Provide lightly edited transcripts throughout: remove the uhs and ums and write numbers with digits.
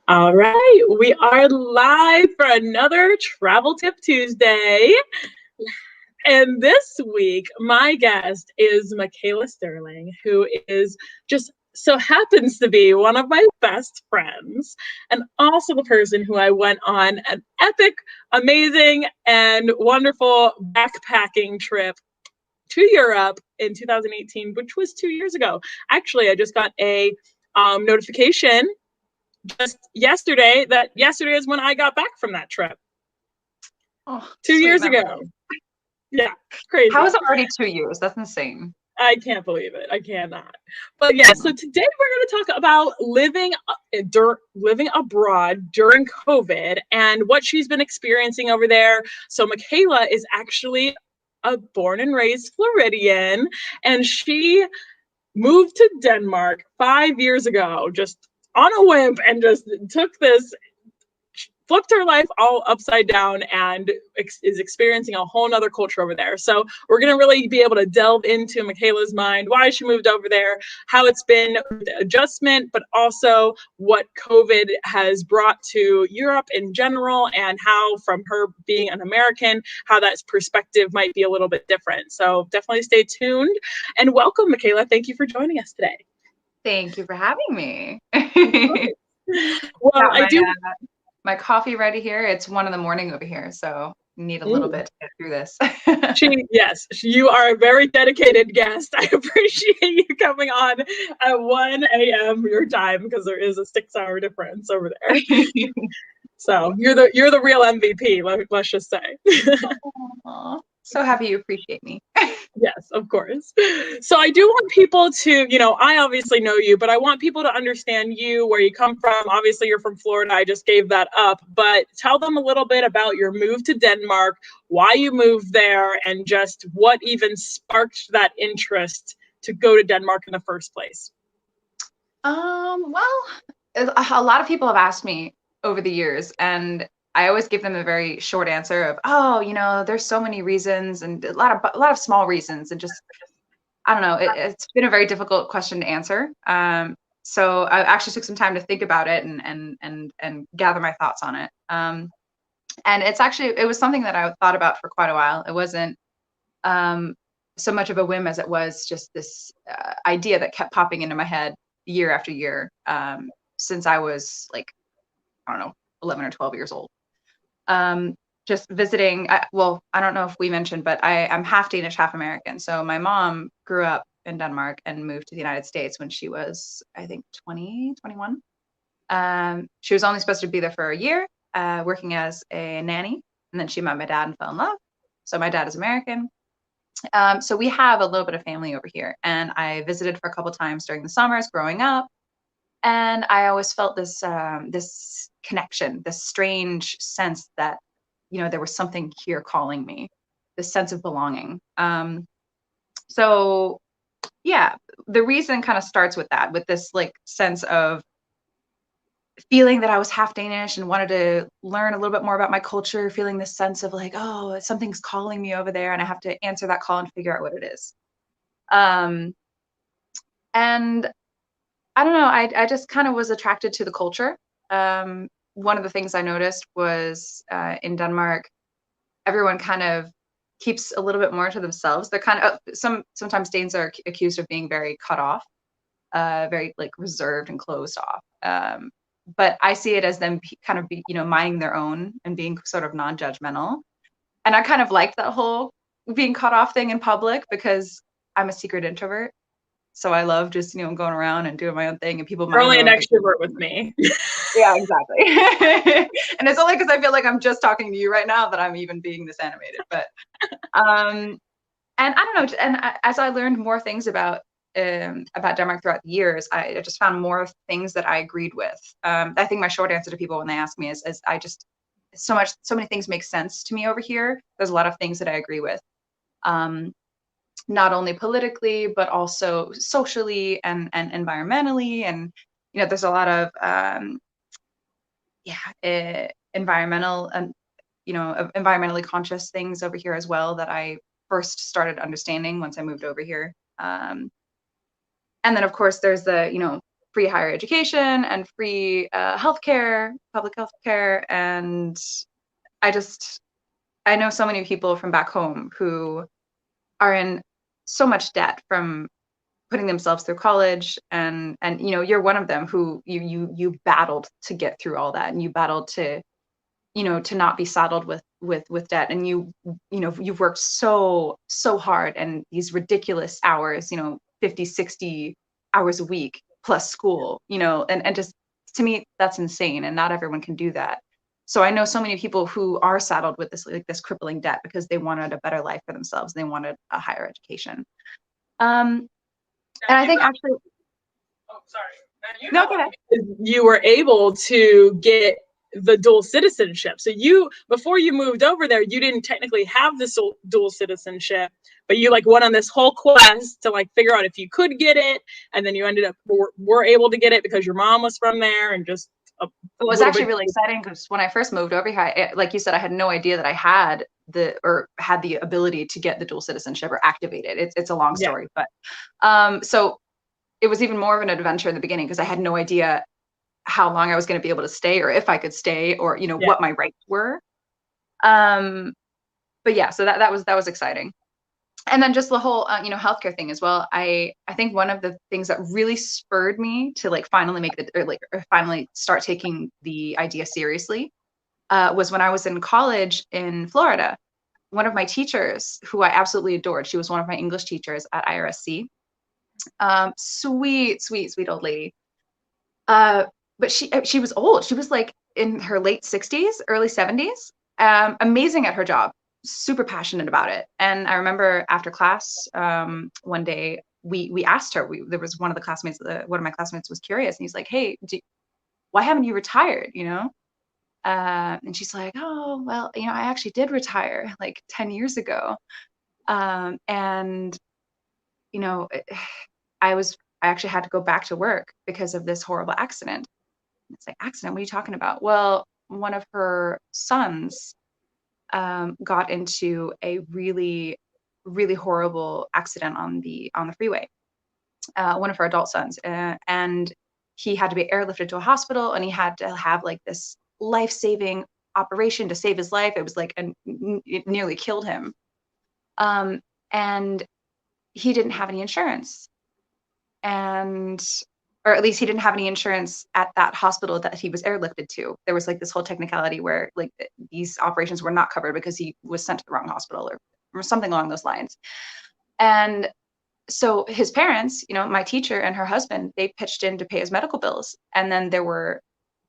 All right, we are live for another Travel Tip Tuesday. And this week, my guest is Makaila Stierlin, who is just so happens to be one of my best friends, and also the person who I went on an epic, amazing, and wonderful backpacking trip to Europe in 2018, which was 2 years ago. Actually, I just got a notification just yesterday that yesterday is when I got back from that trip Oh, two sweet years memory. ago. Yeah, crazy. How is it already 2 years? That's insane. I can't believe it. I cannot. But yeah, so today we're going to talk about living abroad during COVID and what she's been experiencing over there. So Makaila is actually a born and raised Floridian, and she moved to Denmark 5 years ago, just on a whim, and just took this, flipped her life all upside down, and is experiencing a whole nother culture over there. So we're going to really be able to delve into Makaila's mind, why she moved over there, how it's been adjustment, but also what COVID has brought to Europe in general, and how from her being an American, how that perspective might be a little bit different. So definitely stay tuned, and welcome, Makaila. Thank you for joining us today. Thank you for having me. Well, I do. My coffee ready here. It's 1 a.m. over here, so need a little bit to get through this. Yes, you are a very dedicated guest. I appreciate you coming on at 1 a.m. your time, because there is a 6-hour difference over there. So you're the real MVP. Let's just say. Aww. So happy you appreciate me. Yes, of course. So I do want people to, I obviously know you, but I want people to understand you, where you come from. Obviously, you're from Florida. I just gave that up. But tell them a little bit about your move to Denmark, why you moved there, and just what even sparked that interest to go to Denmark in the first place. Well, a lot of people have asked me over the years, and I always give them a very short answer of, oh, there's so many reasons, and a lot of small reasons, and just, I don't know. It's been a very difficult question to answer. So I actually took some time to think about it and gather my thoughts on it. And it was something that I thought about for quite a while. It wasn't so much of a whim as it was just this idea that kept popping into my head year after year since I was like, I don't know, 11 or 12 years old. Just visiting. I don't know if we mentioned, but I'm half Danish, half American. So my mom grew up in Denmark and moved to the United States when she was, I think, 20, 21. She was only supposed to be there for a year, working as a nanny. And then she met my dad and fell in love. So my dad is American. So we have a little bit of family over here. And I visited for a couple times during the summers growing up. And I always felt this this connection, this strange sense that, there was something here calling me, this sense of belonging. So yeah, the reason kind of starts with that, with this like sense of feeling that I was half Danish and wanted to learn a little bit more about my culture, feeling this sense of like, oh, something's calling me over there and I have to answer that call and figure out what it is. And I don't know, I just kind of was attracted to the culture. One of the things I noticed was in Denmark, everyone kind of keeps a little bit more to themselves. They're kind of, sometimes Danes are accused of being very cut off, very like reserved and closed off. But I see it as them kind of minding their own and being sort of non-judgmental. And I kind of liked that whole being cut off thing in public because I'm a secret introvert. So I love just, going around and doing my own thing, and people You're only an extrovert with me. Yeah, exactly. And it's only because I feel like I'm just talking to you right now that I'm even being this animated. But, and I don't know. And as I learned more things about Denmark throughout the years, I just found more things that I agreed with. I think my short answer to people when they ask me is I just, so many things make sense to me over here. There's a lot of things that I agree with. Not only politically, but also socially and environmentally. And, there's a lot of, environmental and, environmentally conscious things over here as well that I first started understanding once I moved over here. And then, of course, there's the, free higher education and free healthcare, public healthcare. And I know so many people from back home who are in so much debt from putting themselves through college, and you're one of them who you battled to get through all that, and you battled to to not be saddled with debt, and you've worked so hard and these ridiculous hours, 50, 60 hours a week plus school, and just, to me, that's insane, and not everyone can do that. So I know so many people who are saddled with this crippling debt because they wanted a better life for themselves, they wanted a higher education. And I think actually, oh, sorry. No, go ahead. You were able to get the dual citizenship. So before you moved over there, you didn't technically have this dual citizenship, but you like went on this whole quest to like figure out if you could get it, and then you ended up were able to get it because your mom was from there, and just it was actually really exciting because when I first moved over here, like you said, I had no idea that I had the ability to get the dual citizenship or activate it. It's a long story, but so it was even more of an adventure in the beginning because I had no idea how long I was going to be able to stay, or if I could stay, or what my rights were. But yeah, so that was exciting. And then just the whole healthcare thing as well. I think one of the things that really spurred me to like finally finally start taking the idea seriously was when I was in college in Florida. One of my teachers, who I absolutely adored, she was one of my English teachers at IRSC. Sweet old lady. But she was old. She was like in her late 60s, early 70s. Amazing at her job, super passionate about it. And I remember after class, one day we asked her. There was one of my classmates was curious, and he's like, "Hey, why haven't you retired?" And she's like, "Oh, well, I actually did retire like 10 years ago." And I actually had to go back to work because of this horrible accident. It's like, accident? What are you talking about? Well, one of her sons got into a really, really horrible accident on the freeway. One of her adult sons, and he had to be airlifted to a hospital, and he had to have like this life-saving operation to save his life. It was like it nearly killed him, and he didn't have any insurance, or at least he didn't have any insurance at that hospital that he was airlifted to. There was like this whole technicality where like these operations were not covered because he was sent to the wrong hospital or something along those lines. And so his parents, my teacher and her husband, they pitched in to pay his medical bills. And then there were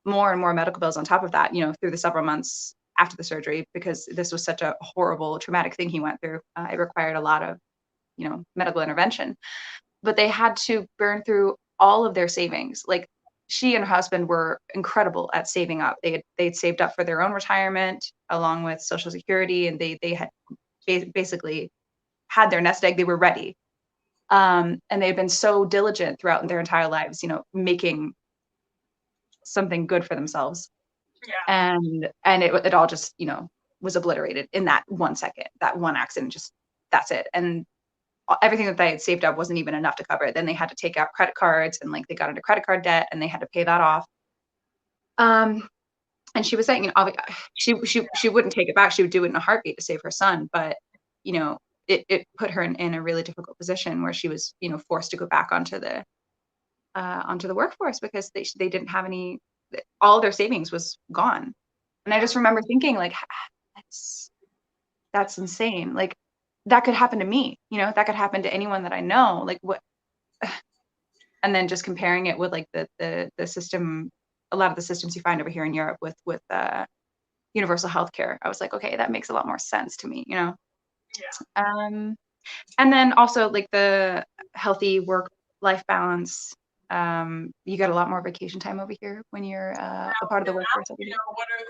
more and more medical bills on top of that, through the several months after the surgery, because this was such a horrible, traumatic thing he went through. It required a lot of, medical intervention. But they had to burn through all of their savings. Like, she and her husband were incredible at saving up. They'd saved up for their own retirement along with Social Security, and they had basically had their nest egg. They were ready. And they'd been so diligent throughout their entire lives, making something good for themselves. Yeah. And it all just, was obliterated in that 1 second, that one accident, that's it. And everything that they had saved up wasn't even enough to cover it. Then they had to take out credit cards, and like they got into credit card debt, and they had to pay that off. And she was saying, she wouldn't take it back. She would do it in a heartbeat to save her son. But, it put her in a really difficult position where she was, forced to go back onto the workforce because they didn't have any, all their savings was gone. And I just remember thinking like, that's insane. Like, that could happen to me, that could happen to anyone that I know. Like, what? And then just comparing it with like the system, a lot of the systems you find over here in Europe with universal healthcare. I was like, okay, that makes a lot more sense to me, Yeah. And then also like the healthy work-life balance. You got a lot more vacation time over here when you're a part of the workforce.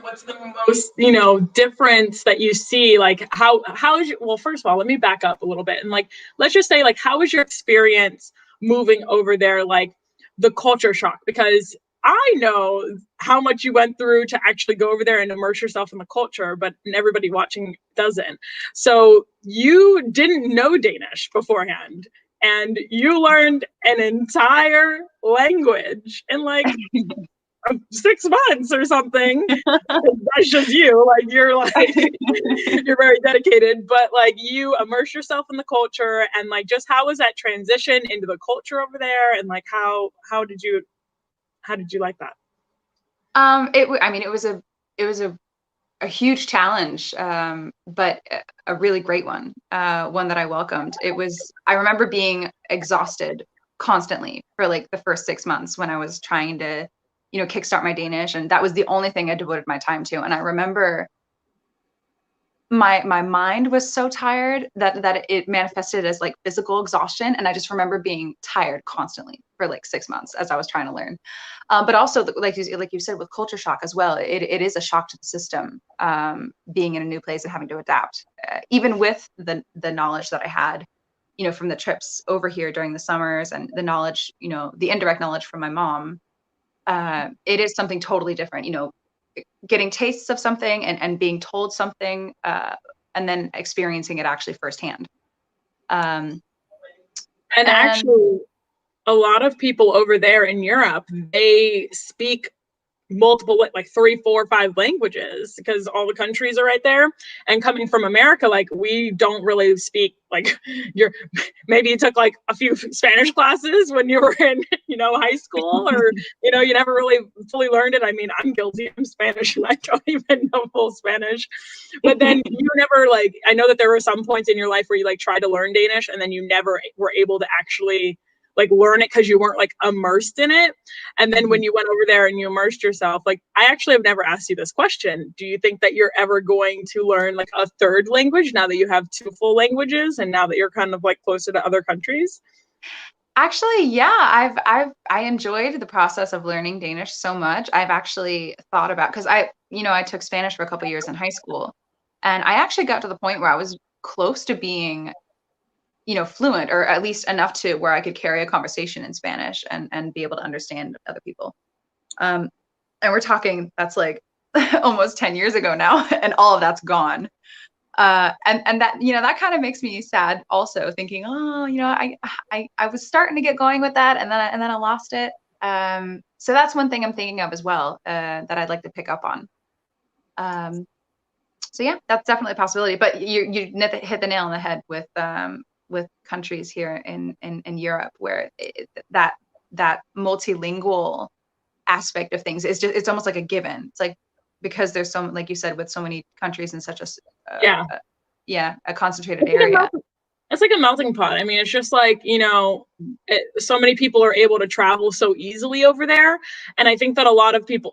What's the most, difference that you see? Like, how is your, well, first of all, let me back up a little bit. And like, let's just say, like, how was your experience moving over there? Like the culture shock, because I know how much you went through to actually go over there and immerse yourself in the culture, but everybody watching doesn't. So you didn't know Danish beforehand. and you learned an entire language in like 6 months or something. That's just you. Like you're like you're very dedicated, but like you immerse yourself in the culture, and like just how was that transition into the culture over there, and like how did you like that? I mean, it was a huge challenge, but a really great one, one that I welcomed. I remember being exhausted constantly for like the first 6 months when I was trying to, kickstart my Danish. And that was the only thing I devoted my time to. And I remember my mind was so tired that it manifested as like physical exhaustion. And I just remember being tired constantly for like 6 months as I was trying to learn. But also, like you said, with culture shock as well, it is a shock to the system, being in a new place and having to adapt. Even with the knowledge that I had, from the trips over here during the summers, and the knowledge, the indirect knowledge from my mom, it is something totally different. Getting tastes of something and being told something, and then experiencing it actually firsthand. And actually, a lot of people over there in Europe, they speak multiple, like 3, 4, 5 languages, because all the countries are right there. And coming from America, like we don't really speak, like maybe you took like a few Spanish classes when you were in high school, or you never really fully learned it. I mean, I'm guilty of Spanish and I don't even know full Spanish. But then you never, like, I know that there were some points in your life where you like tried to learn Danish and then you never were able to actually like learn it because you weren't like immersed in it. And then when you went over there and you immersed yourself, like I actually have never asked you this question. Do you think that you're ever going to learn like a third language now that you have 2 full languages and now that you're kind of like closer to other countries? Actually, yeah, I enjoyed the process of learning Danish so much. I've actually thought about, because I took Spanish for a couple of years in high school, and I actually got to the point where I was close to being fluent, or at least enough to where I could carry a conversation in Spanish and be able to understand other people. And we're talking, that's like almost 10 years ago now, and all of that's gone. And that, that kind of makes me sad also, thinking, oh, I was starting to get going with that, and then I lost it. So that's one thing I'm thinking of as well, that I'd like to pick up on. So yeah, that's definitely a possibility, but you hit the nail on the head with countries here in Europe, where that multilingual aspect of things is just, it's almost like a given. It's like, because there's so, like you said, with so many countries in such a concentrated area. It's like a melting pot. I mean, it's just like, so many people are able to travel so easily over there. And I think that a lot of people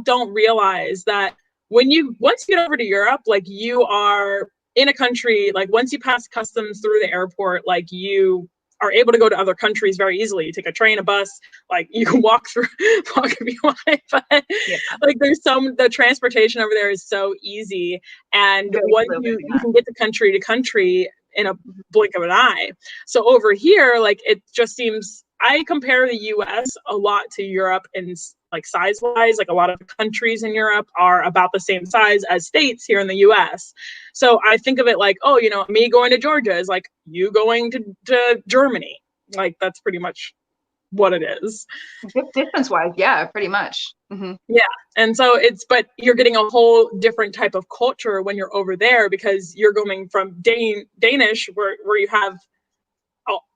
don't realize that once you get over to Europe, like you are in a country, like once you pass customs through the airport, like you are able to go to other countries very easily. You take a train, a bus, like you can walk if you want, but like the transportation over there is so easy. And once you can get to country in a blink of an eye. So over here, like it just seems, I compare the US a lot to Europe in like size wise. Like a lot of countries in Europe are about the same size as states here in the US. So I think of it like, oh, me going to Georgia is like you going to Germany. Like that's pretty much what it is. Distance wise, yeah, pretty much. Mm-hmm. Yeah. And so but you're getting a whole different type of culture when you're over there, because you're going from Danish where you have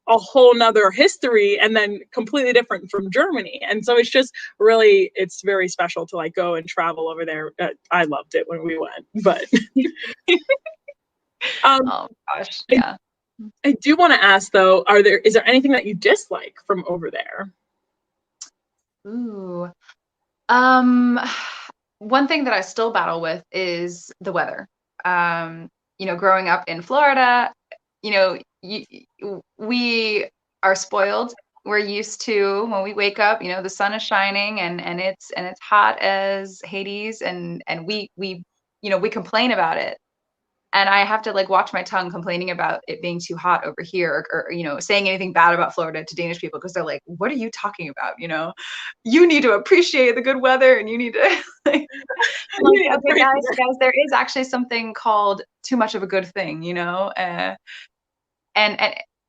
a whole nother history, and then completely different from Germany. And so it's very special to like go and travel over there. I loved it when we went, but oh gosh, yeah. I do want to ask though, is there anything that you dislike from over there? Ooh. One thing that I still battle with is the weather. Growing up in Florida, we are spoiled. We're used to, when we wake up, the sun is shining and it's hot as Hades, and we complain about it. And I have to like watch my tongue complaining about it being too hot over here, or saying anything bad about Florida to Danish people, because they're like, what are you talking about? You need to appreciate the good weather, and you need to like, okay, guys, there is actually something called too much of a good thing, and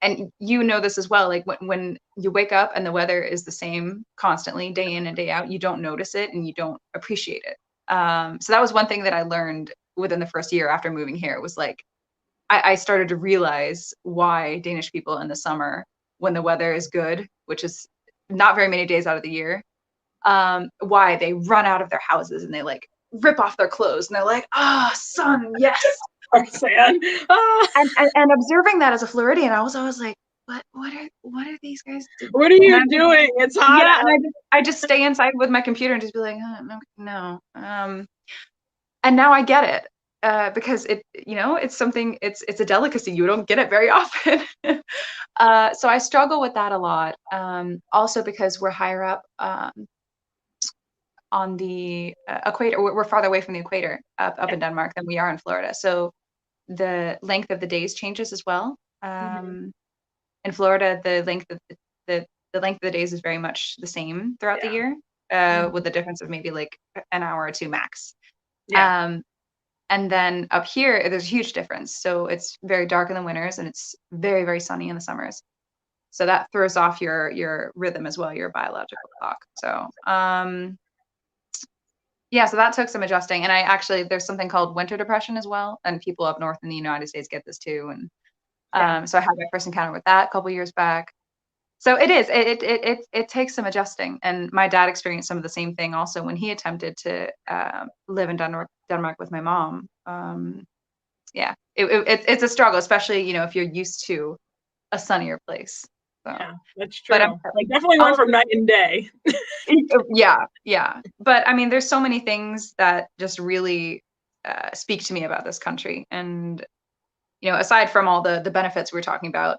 and you know this as well, like when you wake up and the weather is the same constantly, day in and day out, you don't notice it and you don't appreciate it. So that was one thing that I learned within the first year after moving here. It was like I started to realize why Danish people in the summer, when the weather is good, which is not very many days out of the year, why they run out of their houses and they like rip off their clothes and they're like, ah, sun, yes. Sand. Ah. And observing that as a Floridian, I was always like, what are these guys doing? What are you doing? It's hot Yeah, out. and I just stay inside with my computer and just be like, no. And now I get it. Because it's something, it's a delicacy. You don't get it very often. So I struggle with that a lot. Also because we're higher up on the equator. We're farther away from the equator up in Denmark than we are in Florida. So the length of the days changes as well. In Florida, the length of the days is very much the same throughout the year, with the difference of maybe like an hour or two max. And then up here, there's a huge difference. So it's very dark in the winters and it's very, very sunny in the summers. So that throws off your rhythm as well, your biological clock. So so that took some adjusting. And there's something called winter depression as well. And people up north in the United States get this too. And so I had my first encounter with that a couple years back. So it takes some adjusting. And my dad experienced some of the same thing also when he attempted to live in Denmark with my mom. It's a struggle, especially, if you're used to a sunnier place. So. Yeah, that's true. But like definitely went from night and day. Yeah. But I mean, there's so many things that just really speak to me about this country. And, aside from all the benefits we were talking about,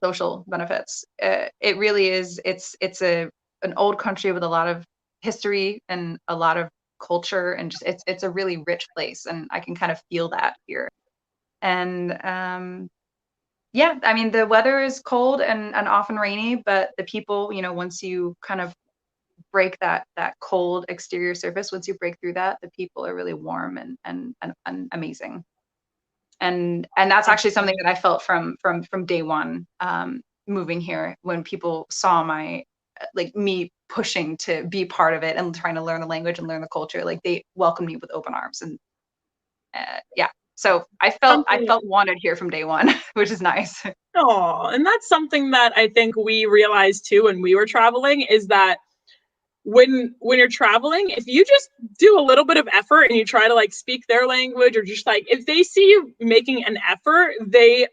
social benefits, it really is, it's an old country with a lot of history and a lot of culture, and just it's a really rich place, and I can kind of feel that here. And I mean, the weather is cold and often rainy, but the people, once you kind of break that cold exterior surface, once you break through that, the people are really warm and amazing. And that's actually something that I felt from day one, moving here, when people saw me pushing to be part of it and trying to learn the language and learn the culture. Like, they welcomed me with open arms. And so I felt wanted here from day one, which is nice. Oh, and that's something that I think we realized too when we were traveling, is that when you're traveling, if you just do a little bit of effort and you try to like speak their language, or just like, if they see you making an effort, they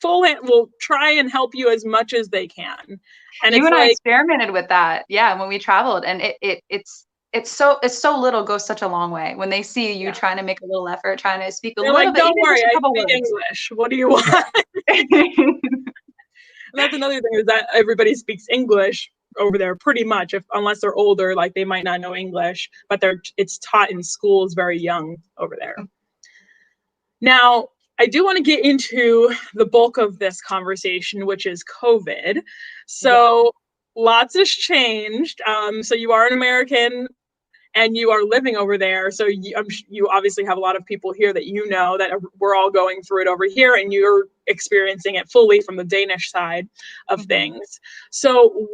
will try and help you as much as they can. And you and I experimented with that, when we traveled, and it's so little goes such a long way. When they see you trying to make a little effort, trying to speak a little bit, don't worry, I speak English. What do you want? That's another thing, is that everybody speaks English over there pretty much, unless they're older, like they might not know English, but it's taught in schools very young over there. Now, I do want to get into the bulk of this conversation, which is COVID. So lots has changed. So you are an American and you are living over there. So you obviously have a lot of people here that that we're all going through it over here, and you're experiencing it fully from the Danish side of things. So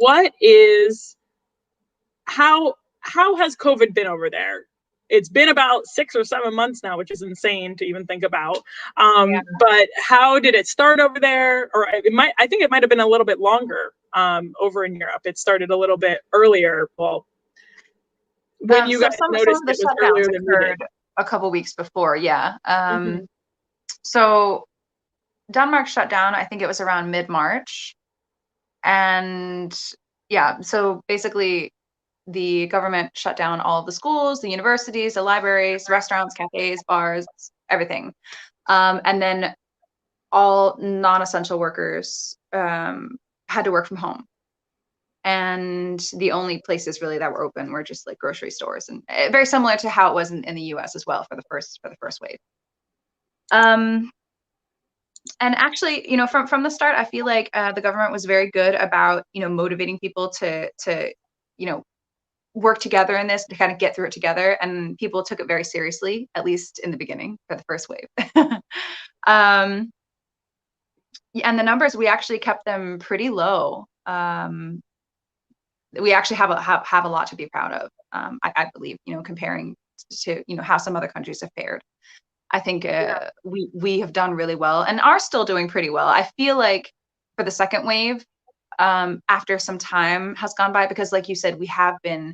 how has COVID been over there? It's been about 6 or 7 months now, which is insane to even think about. But how did it start over there? Or I think it might have been a little bit longer over in Europe. It started a little bit earlier. Well, when you guys noticed it was earlier than we did. A couple weeks before, So Denmark shut down, I think it was around mid-March. And so basically the government shut down all of the schools, the universities, the libraries, restaurants, cafes, bars, everything. And then all non-essential workers had to work from home. And the only places really that were open were just like grocery stores, and very similar to how it was in the US as well for the first wave. And actually, from the start, I feel like the government was very good about, motivating people to work together in this, to kind of get through it together. And people took it very seriously, at least in the beginning for the first wave. and the numbers, we actually kept them pretty low. We actually have a lot to be proud of. I believe, comparing to, how some other countries have fared. I think we have done really well and are still doing pretty well. I feel like for the second wave, after some time has gone by, because like you said, we have been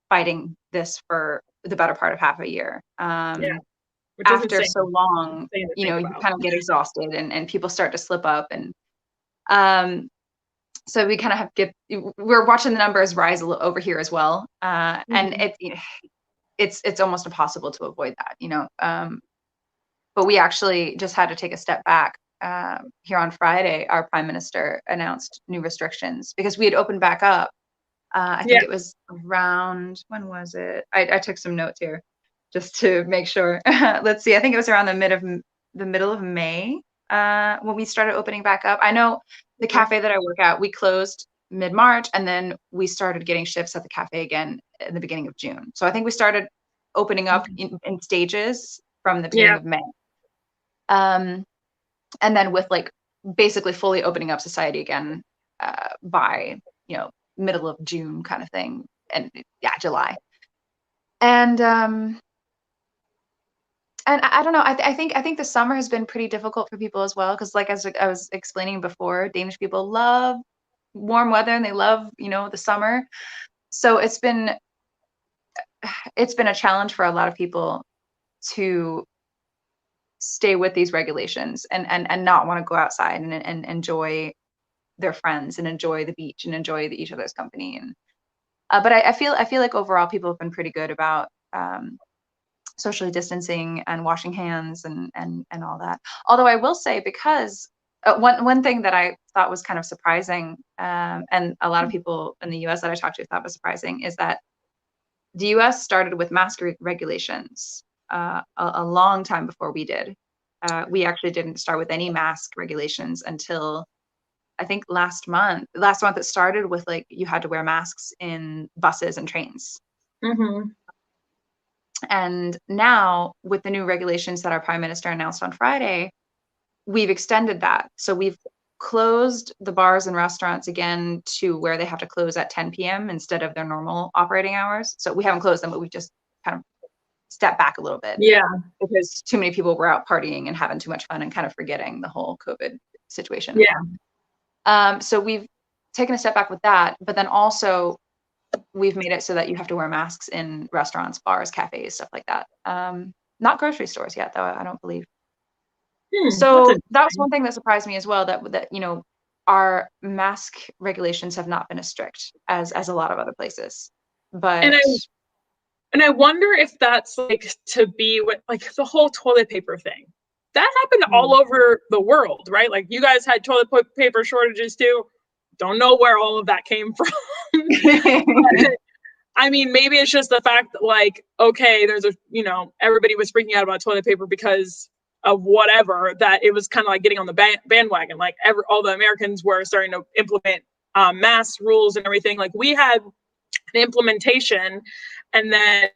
fighting this for the better part of half a year. Which is After insane. so long, you kind of get exhausted and people start to slip up. And so we kind of we're watching the numbers rise over here as well. And it's almost impossible to avoid that. But we actually just had to take a step back. Here on Friday, our prime minister announced new restrictions because we had opened back up. I think it was around, when was it? I took some notes here just to make sure. Let's see. I think it was around the middle of May when we started opening back up. I know the cafe that I work at, we closed mid-March, and then we started getting shifts at the cafe again in the beginning of June. So I think we started opening up in stages from the beginning of May. And then with basically fully opening up society again by middle of June kind of thing, and July. And I don't know. I think the summer has been pretty difficult for people as well, because as I was explaining before, Danish people love warm weather and they love the summer. So it's been a challenge for a lot of people to stay with these regulations and not want to go outside and enjoy their friends and enjoy the beach and enjoy each other's company. And but I feel like overall people have been pretty good about socially distancing and washing hands and all that. Although I will say, because one thing that I thought was kind of surprising, and a lot of people in the US that I talked to thought was surprising, is that the US started with mask regulations a long time before we did. We actually didn't start with any mask regulations until I think last month. It started with you had to wear masks in buses and trains. And now with the new regulations that our prime minister announced on Friday, we've extended that. So we've closed the bars and restaurants again to where they have to close at 10 p.m. instead of their normal operating hours. So we haven't closed them, but we've just kind of stepped back a little bit. Yeah. Because too many people were out partying and having too much fun and kind of forgetting the whole COVID situation. Yeah. So we've taken a step back with that, but then also we've made it so that you have to wear masks in restaurants, bars, cafes, stuff like that. Not grocery stores yet, though, I don't believe. So that was one thing that surprised me as well, that our mask regulations have not been as strict as a lot of other places. But and I wonder if that's to be with the whole toilet paper thing. That happened all over the world, right? You guys had toilet paper shortages too. Don't know where all of that came from. I mean, maybe it's just the fact that okay, there's everybody was freaking out about toilet paper because of whatever, that it was kind of getting on the bandwagon. All the Americans were starting to implement mask rules and everything. We had an implementation, and then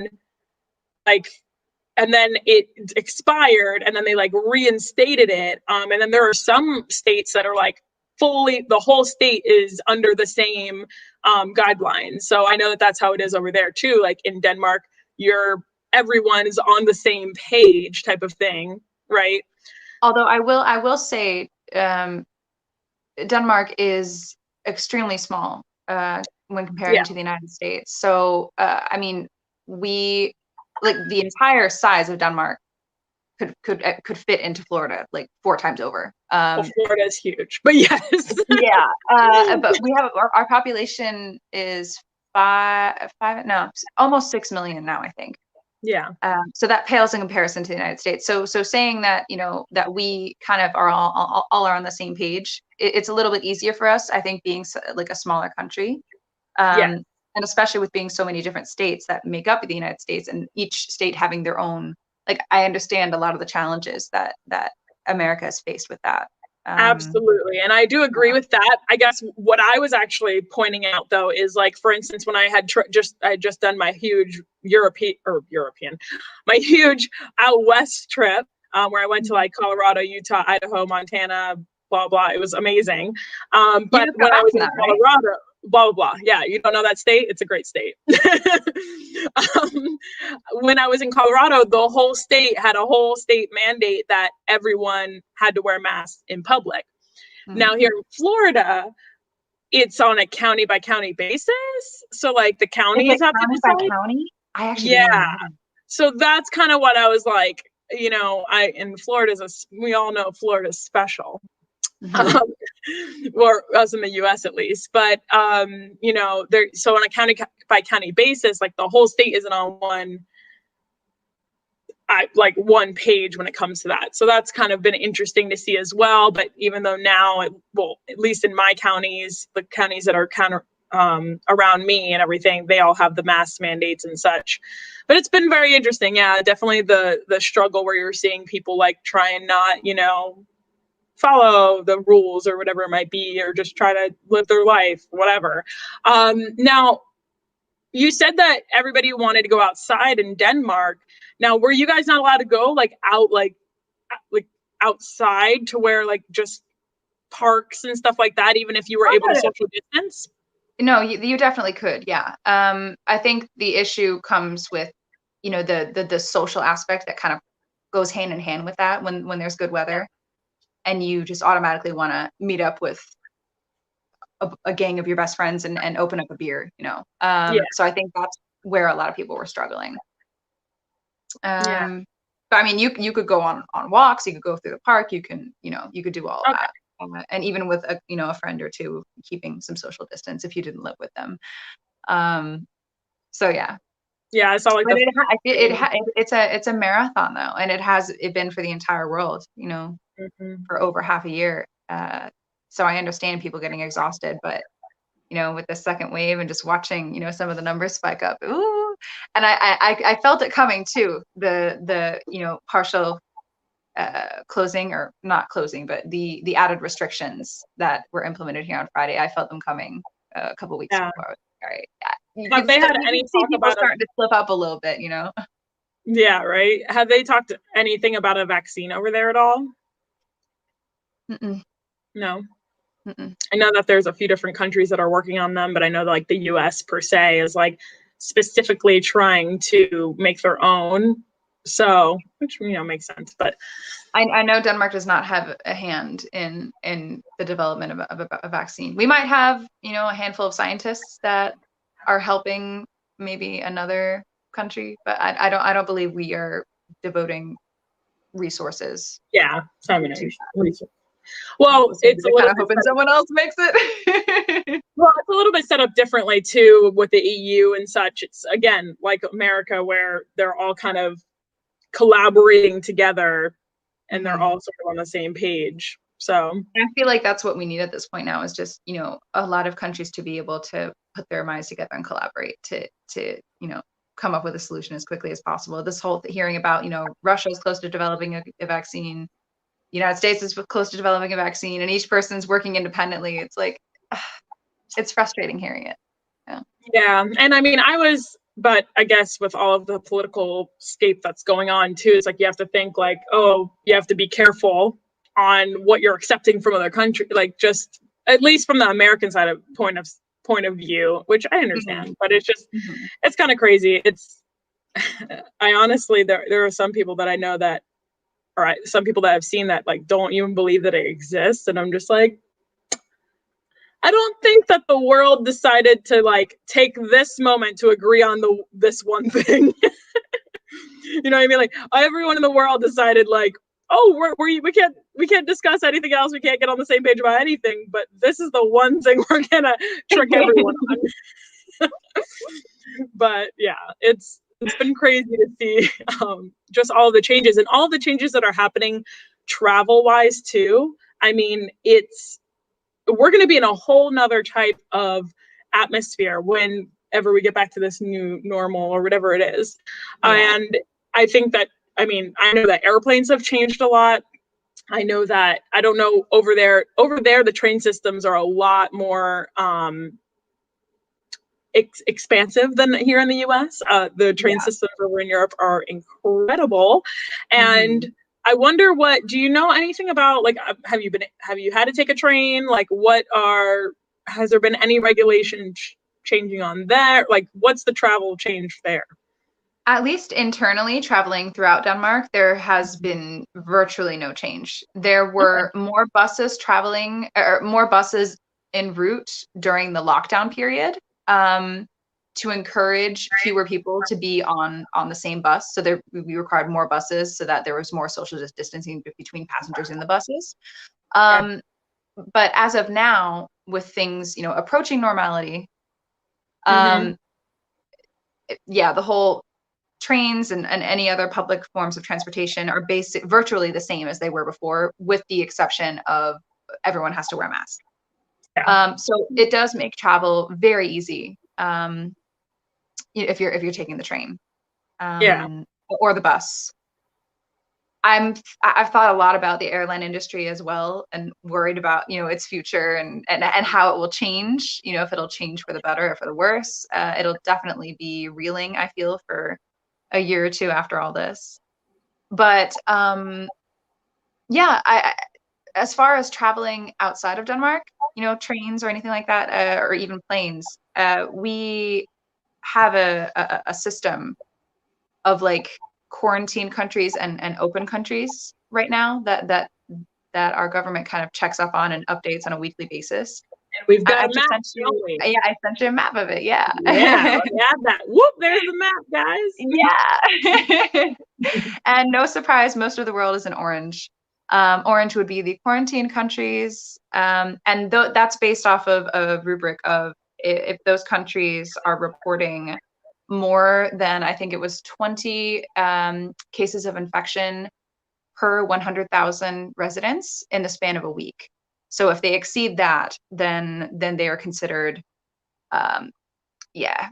it expired, and then they reinstated it. And then there are some states that are fully, the whole state is under the same guidelines. So I know that that's how it is over there too. In Denmark, everyone is on the same page type of thing, right? Although I will say, Denmark is extremely small when comparing to the United States. So I mean, we the entire size of Denmark could fit into Florida 4 times over. Florida is huge, but yes. Yeah. But we have our population is almost 6 million now, I think. Yeah. So that pales in comparison to the United States. So saying that, that we kind of are all are on the same page, it's a little bit easier for us, I think, being a smaller country. And especially with being so many different states that make up the United States, and each state having their own, I understand a lot of the challenges that America has faced with that. Absolutely. And I do agree with that. I guess what I was actually pointing out, though, is for instance, when I had just done my huge my huge out west trip, where I went to Colorado, Utah, Idaho, Montana, blah, blah. It was amazing. You But just got when I back was from in that, right? Colorado, blah, blah, blah. Yeah, you don't know that state? It's a great state. When I was in Colorado, the whole state had a whole state mandate that everyone had to wear masks in public. Now here in Florida, it's on a county by county basis. So like the Is it counties have to county by decide. county? I actually didn't even Yeah. know that. So that's kind of what I was like, in Florida's, we all know Florida's special. Mhm. Or us in the US at least. But, there, so on a county by county basis, like the whole state isn't on one page when it comes to that. So that's kind of been interesting to see as well. But even though now, at least in my counties, the counties that are kind of around me and everything, they all have the mask mandates and such. But it's been very interesting. Yeah, definitely the struggle where you're seeing people like try and not, follow the rules or whatever it might be, or just try to live their life, whatever. Now, you said that everybody wanted to go outside in Denmark. Now, were you guys not allowed to go like outside to where like just parks and stuff like that, even if you were able to social distance? No, you definitely could. Yeah. I think the issue comes with, the social aspect that kind of goes hand in hand with that when there's good weather, and you just automatically want to meet up with a gang of your best friends and open up a beer, Yeah. So I think that's where a lot of people were struggling. Yeah. But I mean, you could go on walks, you could go through the park, you could do all of Okay. that. And even with a friend or two, keeping some social distance if you didn't live with them. So yeah. Yeah, I saw like But it's a marathon though, and it been for the entire world, for over half a year. So I understand people getting exhausted, but with the second wave and just watching, some of the numbers spike up, ooh, and I felt it coming too. The partial closing, or not closing, but the added restrictions that were implemented here on Friday. I felt them coming a couple weeks Yeah. before. All right, yeah. Have they had You any can see talk people about starting to slip up a little bit, Yeah, right. Have they talked anything about a vaccine over there at all? Mm-mm, No. mm-mm. I know that there's a few different countries that are working on them, but I know that, like the US per se is like specifically trying to make their own. So, which makes sense. But I know Denmark does not have a hand in the development of a vaccine. We might have, a handful of scientists that are helping maybe another country, but I don't believe we are devoting resources. yeah, Well, well, it's a kind little of bit hoping someone else makes it. well, it's a little bit set up differently too with the EU and such. It's again like America where they're all kind of collaborating together and they're all sort of on the same page. So I feel like that's what we need at this point now, is just, a lot of countries to be able to put their minds together and collaborate to come up with a solution as quickly as possible. This whole hearing about, Russia is close to developing a vaccine, the United States is close to developing a vaccine, and each person's working independently. It's like, it's frustrating hearing it. yeah, and I mean, but I guess with all of the political scape that's going on too, it's like you have to think like, oh, you have to be careful on what you're accepting from other countries, like just at least from the American side of point of view, which I understand, but it's just it's kind of crazy. I honestly there are some people that I know that, or some people that I've seen that like don't even believe that it exists, and I'm just like, I don't think that the world decided to like take this moment to agree on this one thing. You know what I mean? Like everyone in the world decided like, oh, we can't discuss anything else. We can't get on the same page about anything. But this is the one thing we're gonna trick everyone on. But yeah, it's been crazy to see just all the changes and all the changes that are happening travel wise too. I mean, we're going to be in a whole nother type of atmosphere whenever we get back to this new normal or whatever it is. Yeah. And I think that, I mean, I know that airplanes have changed a lot. I know that, I don't know, over there, the train systems are a lot more expansive than here in the US. The train systems over in Europe are incredible. And I wonder do you know anything about, like, have you had to take a train? Like, has there been any regulation changing on there? Like, what's the travel change there? At least internally, traveling throughout Denmark, there has been virtually no change. There were more buses traveling, or more buses en route during the lockdown period, to encourage fewer people to be on the same bus. So we required more buses so that there was more social distancing between passengers in the buses. But as of now, with things, approaching normality, Mhm. yeah, the whole trains and any other public forms of transportation are virtually the same as they were before, with the exception of everyone has to wear a mask. Yeah. So it does make travel very easy, if you're taking the train, Yeah. or the bus. I've thought a lot about the airline industry as well, and worried about, its future and how it will change, if it'll change for the better or for the worse. It'll definitely be reeling, I feel, for a year or two after all this. But yeah, as far as traveling outside of Denmark, trains or anything like that, or even planes, we have a system of like quarantine countries and open countries right now that our government kind of checks up on and updates on a weekly basis. And we've got I a just map, sent don't you, we? yeah, I sent you a map of it. Yeah. Yeah, let me add that. Whoop, there's the map, Yeah. guys. And no surprise, most of the world is in orange. Orange would be the quarantine countries. And that's based off of a rubric of if those countries are reporting more than, I think it was 20 cases of infection per 100,000 residents in the span of a week. So if they exceed that, then they are considered, yeah,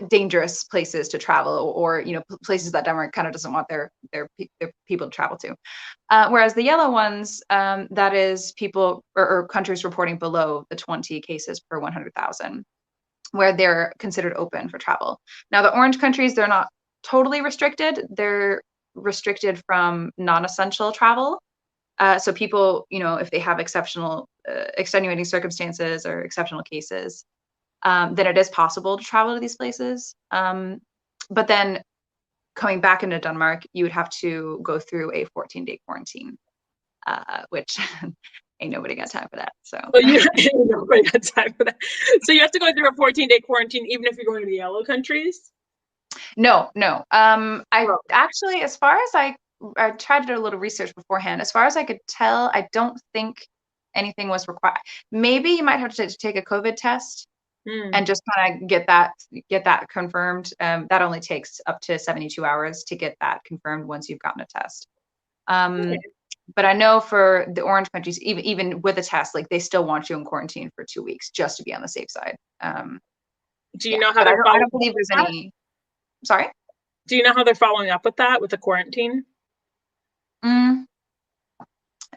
dangerous places to travel, or places that Denmark kind of doesn't want their people to travel to. Whereas the yellow ones, that is people or countries reporting below the 20 cases per 100,000, where they're considered open for travel. Now the orange countries, they're not totally restricted. They're restricted from non-essential travel. So people, if they have exceptional, extenuating circumstances or exceptional cases, then it is possible to travel to these places. But then coming back into Denmark, you would have to go through a 14-day quarantine, which ain't nobody got time for that. So Well, nobody got time for that. So you have to go through a 14-day quarantine even if you're going to the yellow countries? No. I actually, as far as I tried to do a little research beforehand. As far as I could tell, I don't think anything was required. Maybe you might have to take a COVID test and just kind of get that confirmed. That only takes up to 72 hours to get that confirmed once you've gotten a test. But I know for the orange countries, even with a test, like they still want you in quarantine for 2 weeks just to be on the safe side. Do you know how they're I don't believe there's any. Sorry? Do you know how they're following up with that, with the quarantine?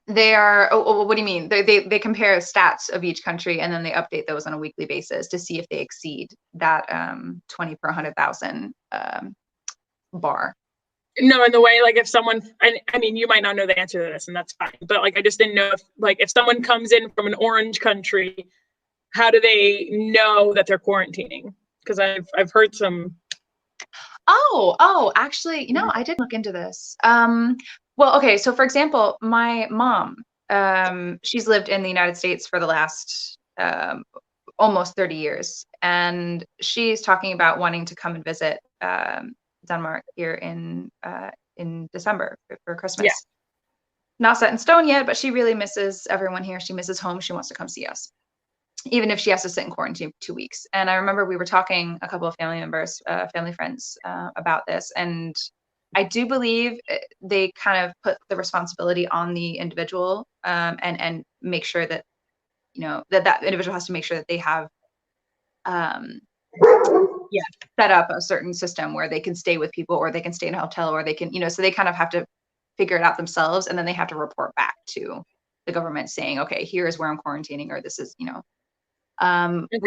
They are. Oh, what do you mean? They compare stats of each country and then they update those on a weekly basis to see if they exceed that 20 per 100,000 bar. No, in the way, like, if someone, I mean, you might not know the answer to this, and that's fine, but like, I just didn't know if someone comes in from an orange country, how do they know that they're quarantining? Because I've heard some. Actually, I did look into this. Well, okay, so for example, my mom, she's lived in the United States for the last almost 30 years, and she's talking about wanting to come and visit Denmark here in December for Christmas. Yeah. Not set in stone yet, but she really misses everyone here. She misses home. She wants to come see us, even if she has to sit in quarantine for 2 weeks. And I remember we were talking, a couple of family members, family friends, about this. And I do believe they kind of put the responsibility on the individual, and make sure that, that individual has to make sure that they have, set up a certain system where they can stay with people, or they can stay in a hotel, or they can, so they kind of have to figure it out themselves. And then they have to report back to the government saying, okay, here's where I'm quarantining, or this is, we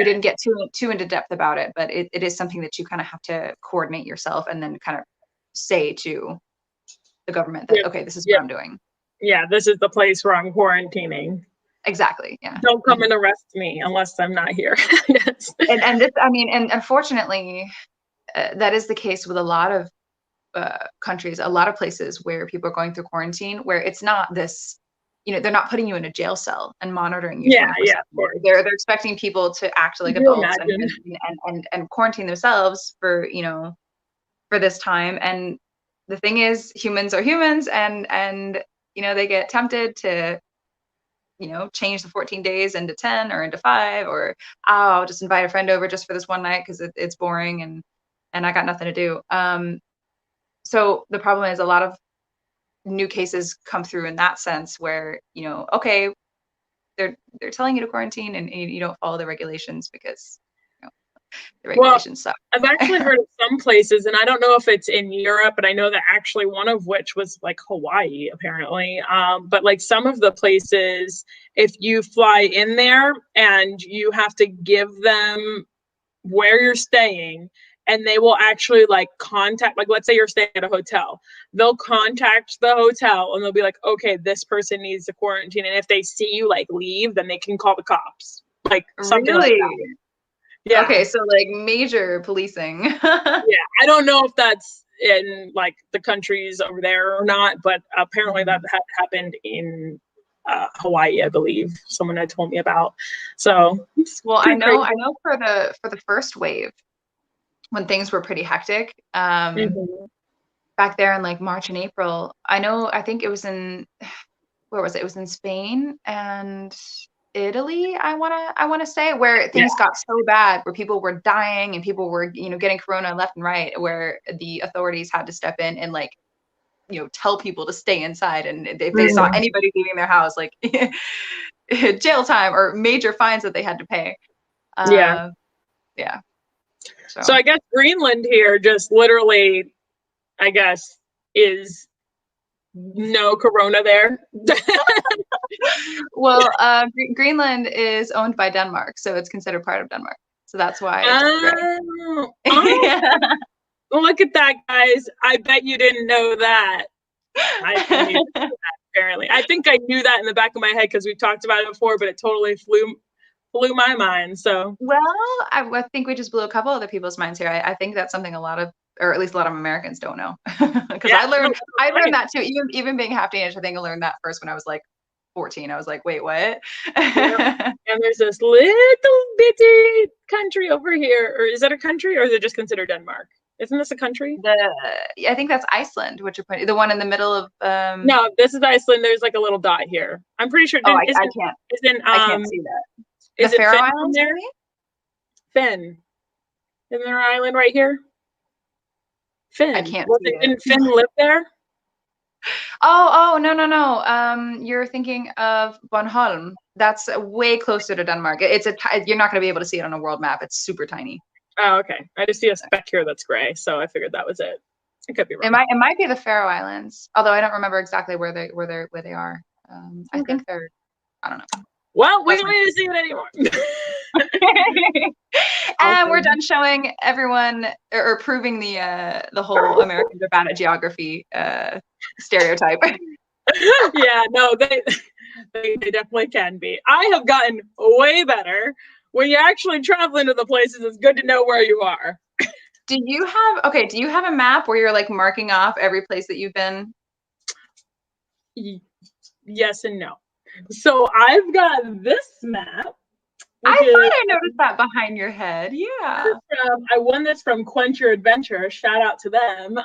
didn't get too into depth about it, but it is something that you kind of have to coordinate yourself and then kind of say to the government that, okay, this is what I'm doing. Yeah, this is the place where I'm quarantining. Exactly. Yeah. Don't come and arrest me unless I'm not here. Yes. And this, I mean, and unfortunately, that is the case with a lot of countries, a lot of places where people are going through quarantine, where it's not this, you know, they're not putting you in a jail cell and monitoring you 24/7. Yeah, of course. They're expecting people to act like Could you adults imagine? and quarantine themselves for, you know, for this time. And the thing is, humans are humans, and you know, they get tempted to, you know, change the 14 days into 10 or into 5, or oh, I'll just invite a friend over just for this one night because it's boring and I got nothing to do. So the problem is a lot of new cases come through in that sense where, you know, okay, they're telling you to quarantine and you don't follow the regulations because, you know, the regulations suck. I've actually heard of some places, and I don't know if it's in Europe, but I know that actually one of which was like Hawaii, apparently. But like some of the places, if you fly in there and you have to give them where you're staying, and they will actually like contact, like let's say you're staying at a hotel, they'll contact the hotel and they'll be like, okay, this person needs to quarantine. And if they see you like leave, then they can call the cops. Like something like that. Yeah. Okay, so like major policing. Yeah, I don't know if that's in like the countries over there or not, but apparently that had happened in Hawaii, I believe. Someone had told me about. So well, I know for the first wave, when things were pretty hectic, back there in like March and April, I think it was in, where was it? It was in Spain and Italy, I wanna say, where things got so bad, where people were dying and people were, you know, getting corona left and right, where the authorities had to step in and like, you know, tell people to stay inside, and if they saw anybody leaving their house, like jail time or major fines that they had to pay. Yeah. So I guess Greenland here just literally, I guess, is no corona there. Well, Greenland is owned by Denmark, so it's considered part of Denmark. So that's why. Look at that, guys! I bet you didn't know that. Apparently, I think I knew that in the back of my head because we talked about it before, but it totally flew my mind. So, well, I think we just blew a couple other people's minds here. I think that's something a lot of, or at least a lot of Americans don't know, because I learned that too. Even being half Danish, I think I learned that first when I was like 14. I was like, wait, what? And there's this little bitty country over here, or is that a country, or is it just considered Denmark? Isn't this a country? I think that's Iceland, which are the one in the middle of. No, this is Iceland. There's like a little dot here. I'm pretty sure. I can't see that. Is the Faroe Finn Islands there? Finn. Isn't there an island right here? Finn. I can't see it. Didn't Finn live there? Oh, no. You're thinking of Bornholm. That's way closer to Denmark. You're not going to be able to see it on a world map. It's super tiny. Oh, okay. I just see a speck here that's gray, so I figured that was it. I could be wrong. It might be the Faroe Islands, although I don't remember exactly where they are. I think they're, I don't know. Well, we don't need to see it anymore. And we're done showing everyone or proving the whole Americans are bad at geography stereotype. Yeah, no, they definitely can be. I have gotten way better. When you actually travel into the places, it's good to know where you are. Do you have a map where you're like marking off every place that you've been? Yes and no. So I've got this map. I thought I noticed that behind your head. Yeah. I won this from Quench Your Adventure. Shout out to them.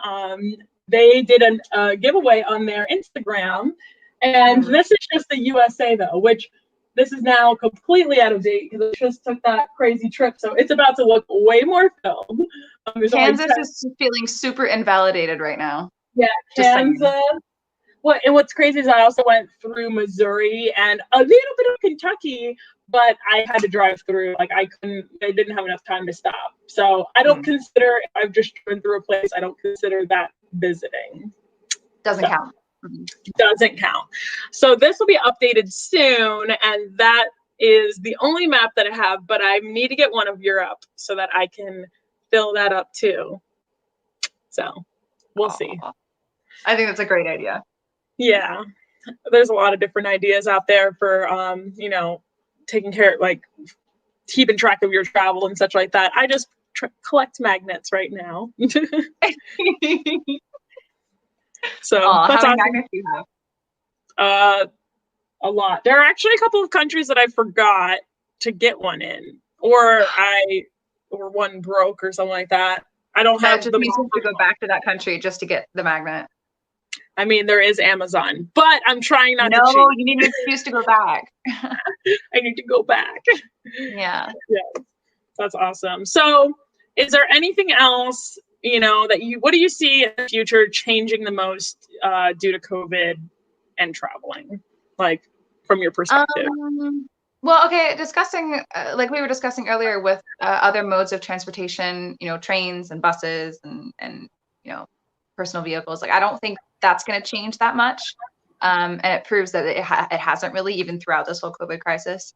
They did a giveaway on their Instagram. And this is just the USA though, which this is now completely out of date because it just took that crazy trip. So it's about to look way more filmed. Kansas is feeling super invalidated right now. Yeah, Kansas. What's crazy is I also went through Missouri and a little bit of Kentucky, but I had to drive through. Like I didn't have enough time to stop. So I don't consider, if I've just driven through a place, I don't consider that visiting. Doesn't count. Doesn't count. So this will be updated soon, and that is the only map that I have, but I need to get one of Europe so that I can fill that up too. So we'll see. I think that's a great idea. Yeah, there's a lot of different ideas out there for, taking care, like keeping track of your travel and such like that. I just collect magnets right now. So Oh, how that's many awesome. magnets do you have? Uh, a lot. There are actually a couple of countries that I forgot to get one in, or one broke or something like that. I don't That have just the means you have to go back to that country just to get the magnet. I mean, there is Amazon, but I'm trying not to No, cheat. you need an excuse to go back. I need to go back. Yeah. Yeah, that's awesome. So, is there anything else, what do you see in the future changing the most due to COVID and traveling, like from your perspective? Well, okay, discussing like we were discussing earlier with other modes of transportation, trains and buses and personal vehicles. Like I don't think that's going to change that much, and it proves that it hasn't really, even throughout this whole COVID crisis.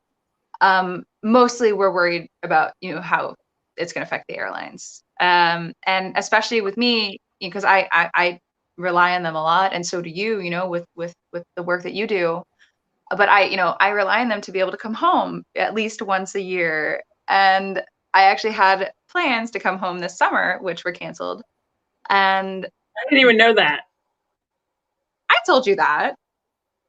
Mostly, we're worried about how it's going to affect the airlines, and especially with me because I rely on them a lot, and so do you. With the work that you do, but I rely on them to be able to come home at least once a year. And I actually had plans to come home this summer, which were canceled. And I didn't even know that. I told you that.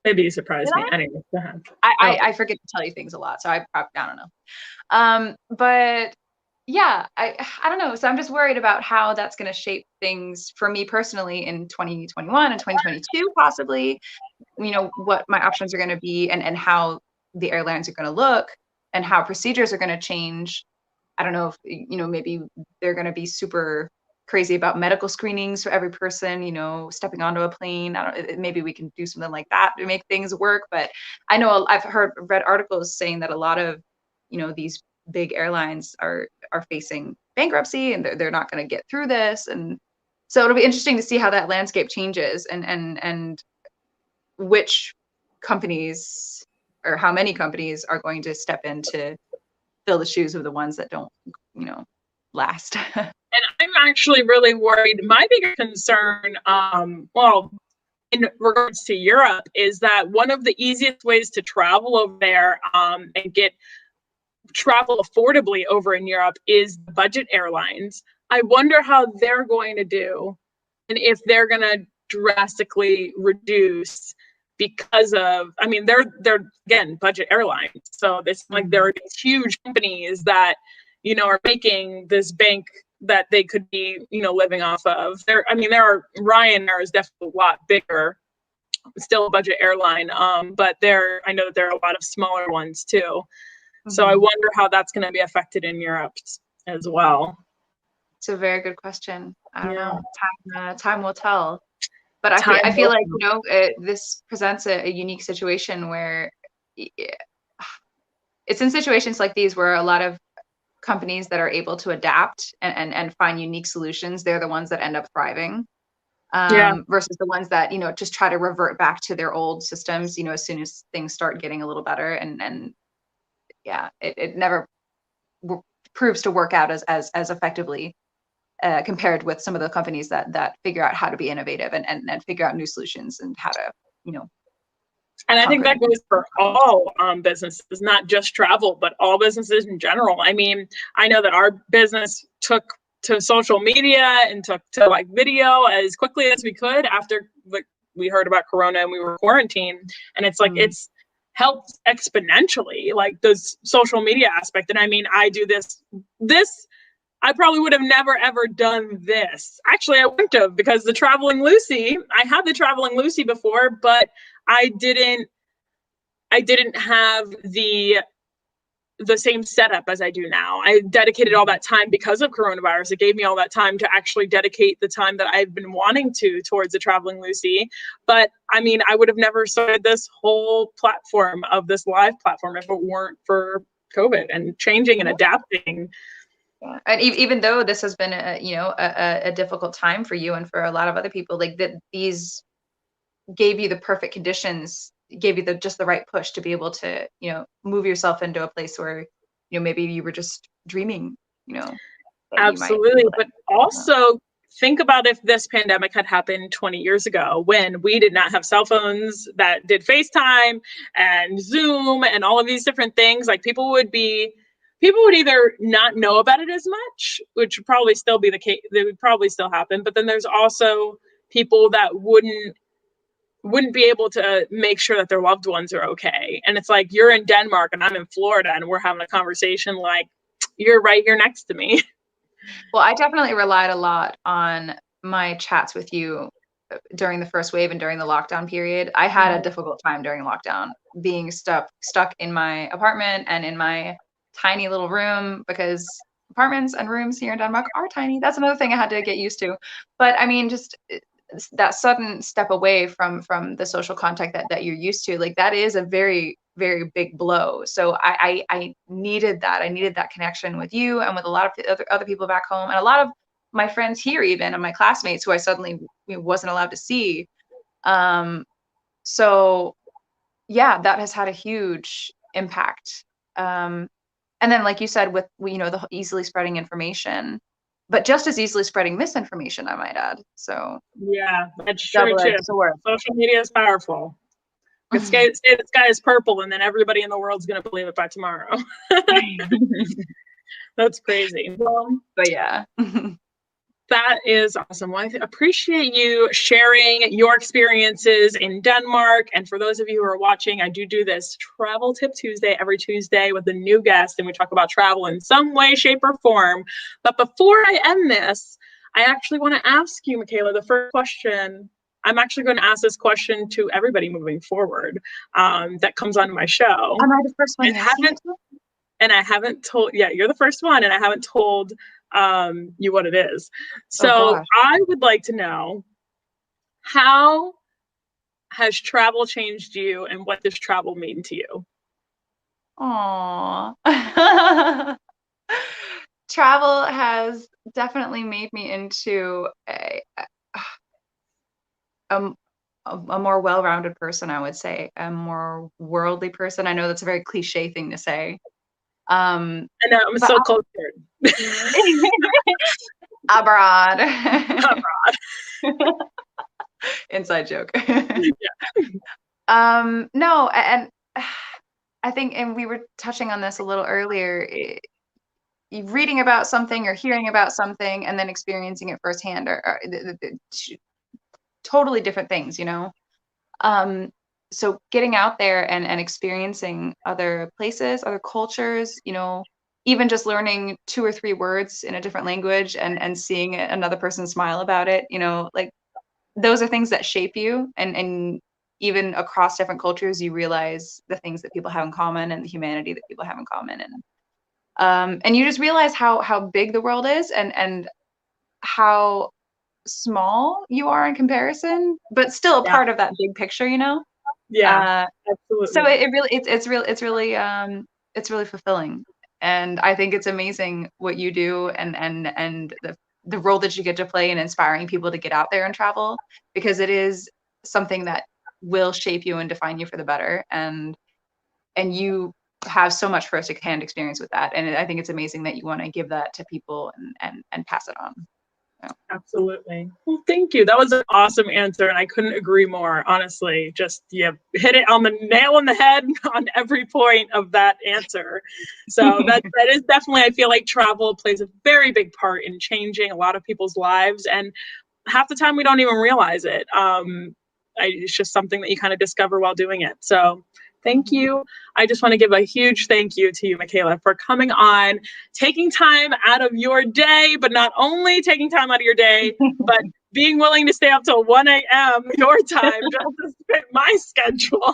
Maybe you surprised me. I? Anyway, go ahead. I forget to tell you things a lot, so I don't know. But yeah, I don't know. So I'm just worried about how that's going to shape things for me personally in 2021 and 2022, possibly. What my options are going to be, and how the airlines are going to look, and how procedures are going to change. I don't know if maybe they're going to be super crazy about medical screenings for every person, stepping onto a plane. Maybe we can do something like that to make things work. But I know I've read articles saying that a lot of these big airlines are facing bankruptcy, and they're not going to get through this. And so it'll be interesting to see how that landscape changes, and which companies, or how many companies, are going to step in to fill the shoes of the ones that don't, last. And I'm actually really worried. My bigger concern, in regards to Europe, is that one of the easiest ways to travel over there, and get travel affordably over in Europe, is budget airlines. I wonder how they're going to do, and if they're going to drastically reduce, because of, I mean, they're again budget airlines, so it's like there are these huge companies that are making this bank that they could be living off of. There are, Ryanair is definitely a lot bigger, still a budget airline, but I know that there are a lot of smaller ones too. So I wonder how that's going to be affected in Europe as well. It's a very good question. I don't Yeah. know. Time will tell. But I feel like this presents a unique situation where it's in situations like these where a lot of companies that are able to adapt and find unique solutions, they're the ones that end up thriving. Versus the ones that just try to revert back to their old systems as soon as things start getting a little better, and it never proves to work out as effectively compared with some of the companies that figure out how to be innovative and figure out new solutions and how to and I think that goes for all businesses, not just travel, but all businesses in general. I mean, I know that our business took to social media and took to like video as quickly as we could after we heard about Corona and we were quarantined. And it's like, it's helped exponentially, like the social media aspect. And I mean, I do this, I probably would have never, ever done this. Actually, I wouldn't have, because I had the Traveling Lucy before, but I didn't have the same setup as I do now. I dedicated all that time because of coronavirus. It gave me all that time to actually dedicate the time that I've been wanting to towards the Traveling Lucy. But I mean, I would have never started this whole platform of this live platform if it weren't for COVID and changing and adapting. And even though this has been a difficult time for you and for a lot of other people, like that, these gave you the perfect conditions, gave you just the right push to be able to move yourself into a place where maybe you were just dreaming. Absolutely, but also think about if this pandemic had happened 20 years ago when we did not have cell phones that did FaceTime and Zoom and all of these different things. Like people would either not know about it as much, which would probably still be the case. They would probably still happen. But then there's also people that wouldn't be able to make sure that their loved ones are okay. And it's like, you're in Denmark and I'm in Florida and we're having a conversation like, you're right here next to me. Well, I definitely relied a lot on my chats with you during the first wave and during the lockdown period. I had a difficult time during lockdown being stuck in my apartment and in my tiny little room, because apartments and rooms here in Denmark are tiny. That's another thing I had to get used to. But I mean, just that sudden step away from the social contact that you're used to, like that is a very, very big blow. So I needed that. I needed that connection with you and with a lot of other people back home, and a lot of my friends here, even, and my classmates who I suddenly wasn't allowed to see. So yeah, that has had a huge impact. And then, like you said, with the easily spreading information, but just as easily spreading misinformation, I might add. So yeah, that's true too. Double-edged sword. Social media is powerful. Say the sky is purple, and then everybody in the world's going to believe it by tomorrow. That's crazy. Well, But yeah. that is awesome. Well, I appreciate you sharing your experiences in Denmark. And for those of you who are watching, I do this Travel Tip Tuesday every Tuesday with a new guest, and we talk about travel in some way, shape, or form. But before I end this, I actually want to ask you, Makaila, the first question. I'm actually going to ask this question to everybody moving forward that comes on my show. Am I the first one? And I haven't told, yeah, you're the first one, and I haven't told you what it is. So I would like to know, how has travel changed you, and what does travel mean to you? Aww. Travel has definitely made me into a more well-rounded person, I would say, a more worldly person. I know that's a very cliche thing to say. I know, I'm so cultured. Abroad. Inside joke. Yeah. No, and I think, and we were touching on this a little earlier, reading about something or hearing about something and then experiencing it firsthand are totally different things, so getting out there and experiencing other places, other cultures, even just learning 2 or 3 words in a different language and seeing another person smile about it, like those are things that shape you, and even across different cultures, you realize the things that people have in common and the humanity that people have in common. And you just realize how big the world is and how small you are in comparison, but still a part of that big picture, Yeah, absolutely. So it's really fulfilling, and I think it's amazing what you do and the role that you get to play in inspiring people to get out there and travel, because it is something that will shape you and define you for the better, and you have so much first-hand experience with that, and I think it's amazing that you want to give that to people and pass it on. Yeah. Absolutely. Well, thank you. That was an awesome answer, and I couldn't agree more. Honestly, just hit it on the nail on the head on every point of that answer. So that is definitely, I feel like travel plays a very big part in changing a lot of people's lives, and half the time we don't even realize it. It's just something that you kind of discover while doing it. So thank you. I just want to give a huge thank you to you, Makaila, for coming on, taking time out of your day, but not only taking time out of your day, but being willing to stay up till 1 a.m. your time just to fit my schedule.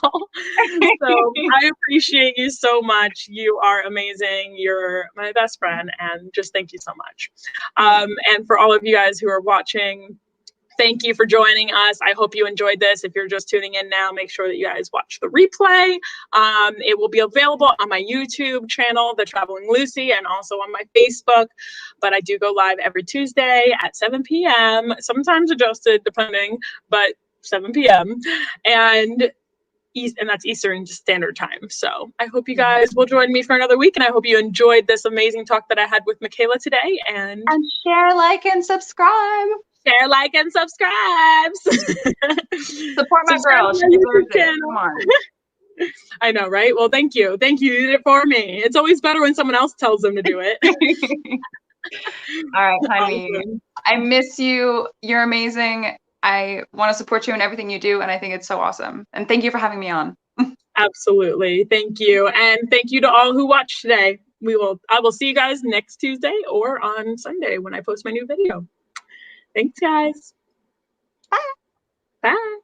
So I appreciate you so much. You are amazing. You're my best friend, and just thank you so much. And for all of you guys who are watching, thank you for joining us. I hope you enjoyed this. If you're just tuning in now, make sure that you guys watch the replay. It will be available on my YouTube channel, The Traveling Lucy, and also on my Facebook. But I do go live every Tuesday at 7 p.m., sometimes adjusted depending, but 7 p.m. And and that's Eastern Standard Time. So I hope you guys will join me for another week, and I hope you enjoyed this amazing talk that I had with Makaila today. And share, like, and subscribe. Share, like, and subscribe. Support my girl. She deserves it. Come on. I know, right? Well, thank you. Thank you. You did it for me. It's always better when someone else tells them to do it. All right, honey. Awesome. I miss you. You're amazing. I want to support you in everything you do, and I think it's so awesome. And thank you for having me on. Absolutely. Thank you. And thank you to all who watched today. I will see you guys next Tuesday or on Sunday when I post my new video. Thanks, guys. Bye. Bye.